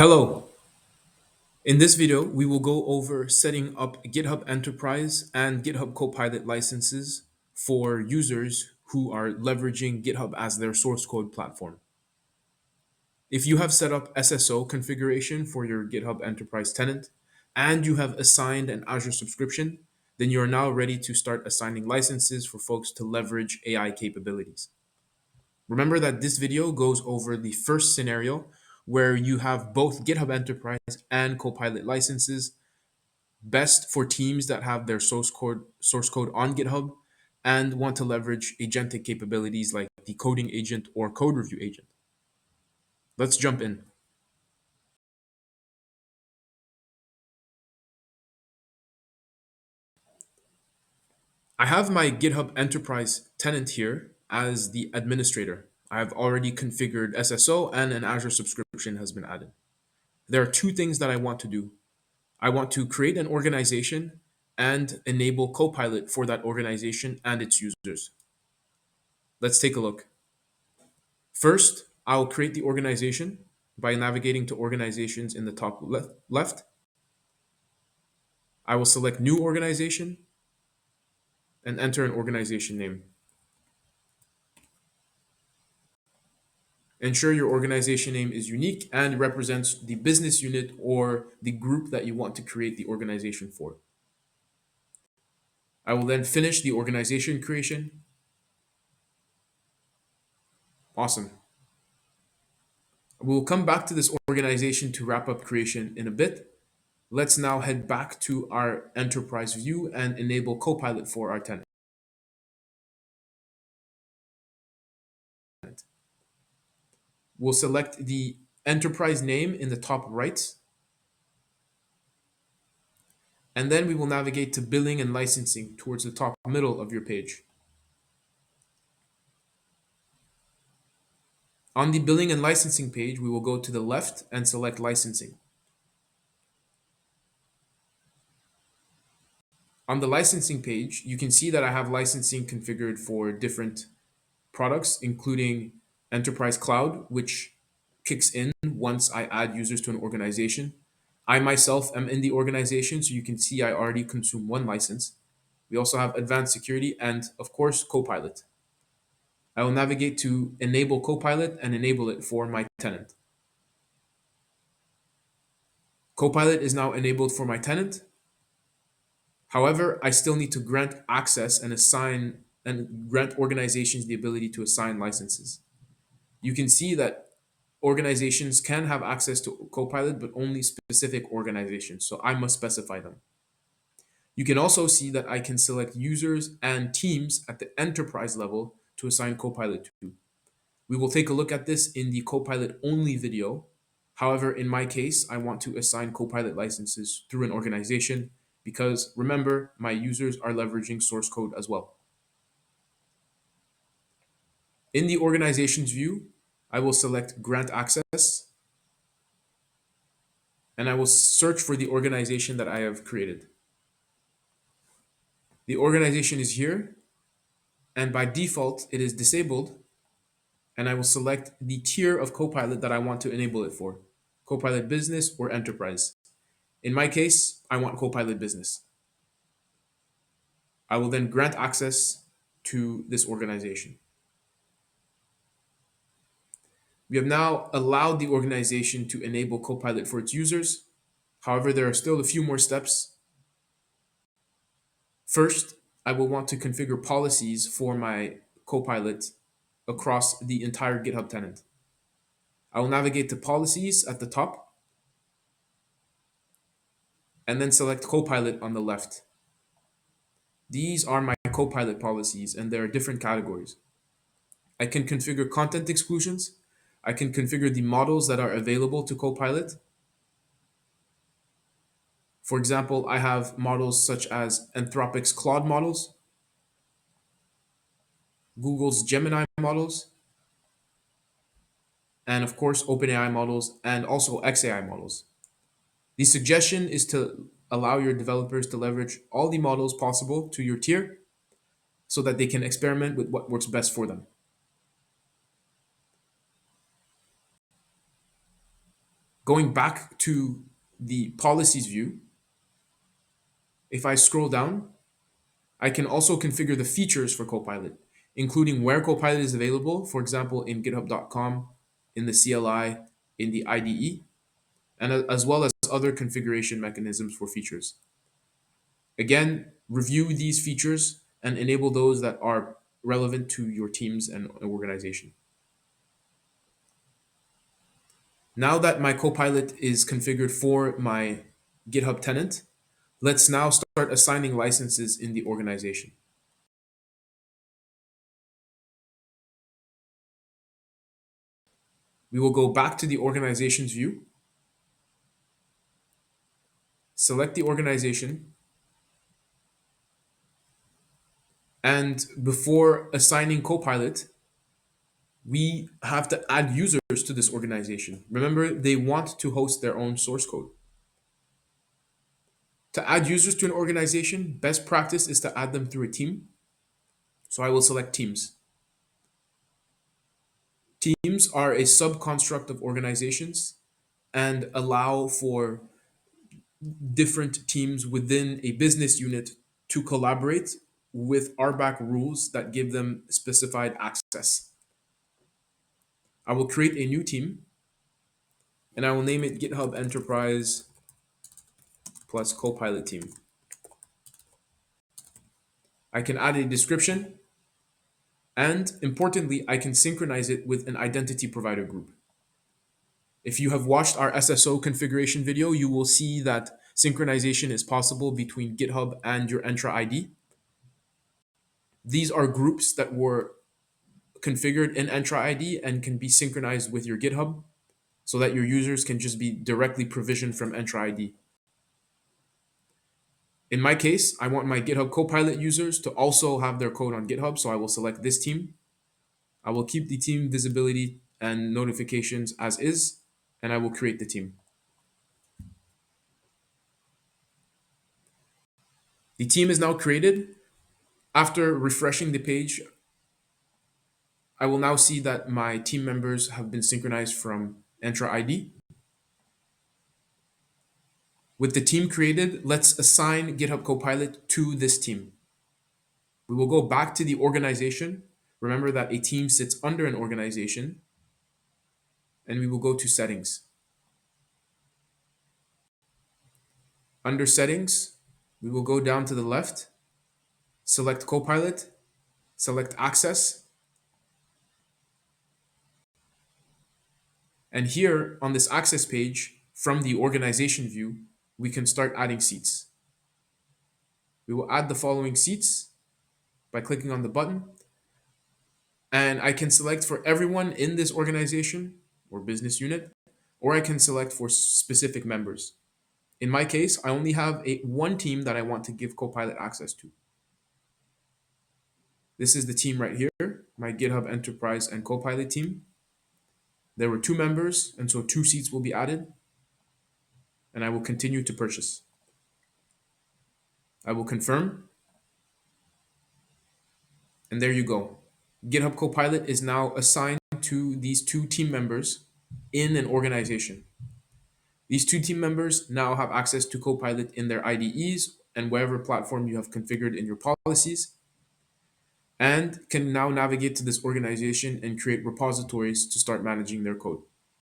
Hello. In this video, we will go over setting up GitHub Enterprise and GitHub Copilot licenses for users who are leveraging GitHub as their source code platform. If you have set up SSO configuration for your GitHub Enterprise tenant and you have assigned an Azure subscription, then you are now ready to start assigning licenses for folks to leverage AI capabilities. Remember that this video goes over the first scenario where you have both GitHub Enterprise and Copilot licenses, best for teams that have their source code on GitHub and want to leverage agentic capabilities like the coding agent or code review agent. Let's jump in. I have my GitHub Enterprise tenant here as the administrator. I have already configured SSO and an Azure subscription has been added. There are two things that I want to do. I want to create an organization and enable Copilot for that organization and its users. Let's take a look. First, I'll create the organization by navigating to organizations in the top left. I will select new organization and enter an organization name. Ensure your organization name is unique and represents the business unit or the group that you want to create the organization for. I will then finish the organization creation. Awesome. We'll come back to this organization to wrap up creation in a bit. Let's now head back to our enterprise view and enable Copilot for our tenant. We'll select the enterprise name in the top right, and then we will navigate to billing and licensing towards the top middle of your page. On the billing and licensing page, we will go to the left and select licensing. On the licensing page, you can see that I have licensing configured for different products, including Enterprise Cloud, which kicks in once I add users to an organization. I myself am in the organization, so you can see I already consume one license. We also have Advanced Security and, of course, Copilot. I will navigate to Enable Copilot and enable it for my tenant. Copilot is now enabled for my tenant. However, I still need to grant access and assign and grant organizations the ability to assign licenses. You can see that organizations can have access to Copilot, but only specific organizations. So I must specify them. You can also see that I can select users and teams at the enterprise level to assign Copilot to. We will take a look at this in the Copilot only video. However, in my case, I want to assign Copilot licenses through an organization because remember, my users are leveraging source code as well. In the organizations view, I will select grant access and I will search for the organization that I have created. The organization is here and by default it is disabled, and I will select the tier of Copilot that I want to enable it for, Copilot Business or Enterprise. In my case, I want Copilot Business. I will then grant access to this organization. We have now allowed the organization to enable Copilot for its users. However, there are still a few more steps. First, I will want to configure policies for my Copilot across the entire GitHub tenant. I will navigate to Policies at the top and then select Copilot on the left. These are my Copilot policies and there are different categories. I can configure content exclusions. I can configure the models that are available to Copilot. For example, I have models such as Anthropic's Claude models, Google's Gemini models, and of course, OpenAI models and also XAI models. The suggestion is to allow your developers to leverage all the models possible to your tier so that they can experiment with what works best for them. Going back to the policies view, if I scroll down, I can also configure the features for Copilot, including where Copilot is available, for example, in github.com, in the CLI, in the IDE, and as well as other configuration mechanisms for features. Again, review these features and enable those that are relevant to your teams and organization. Now that my Copilot is configured for my GitHub tenant, let's now start assigning licenses in the organization. We will go back to the organizations view, select the organization, and before assigning Copilot, we have to add users to this organization. Remember, they want to host their own source code. To add users to an organization, best practice is to add them through a team. So I will select teams. Teams are a subconstruct of organizations and allow for different teams within a business unit to collaborate with RBAC rules that give them specified access. I will create a new team and I will name it GitHub Enterprise plus Copilot team. I can add a description and importantly, I can synchronize it with an identity provider group. If you have watched our SSO configuration video, you will see that synchronization is possible between GitHub and your Entra ID. These are groups that were configured in Entra ID and can be synchronized with your GitHub so that your users can just be directly provisioned from Entra ID. In my case, I want my GitHub Copilot users to also have their code on GitHub, so I will select this team. I will keep the team visibility and notifications as is, and I will create the team. The team is now created. After refreshing the page, I will now see that my team members have been synchronized from Entra ID. With the team created, let's assign GitHub Copilot to this team. We will go back to the organization. Remember that a team sits under an organization, and we will go to settings. Under settings, we will go down to the left, select Copilot, select access, and here on this access page, from the organization view, we can start adding seats. We will add the following seats by clicking on the button, and I can select for everyone in this organization or business unit, or I can select for specific members. In my case, I only have one team that I want to give Copilot access to. This is the team right here, my GitHub Enterprise and Copilot team. There were 2 members, and so 2 seats will be added, and I will continue to purchase. I will confirm, and there you go. GitHub Copilot is now assigned to these 2 team members in an organization. These 2 team members now have access to Copilot in their IDEs and whatever platform you have configured in your policies, and can now navigate to this organization and create repositories to start managing their code.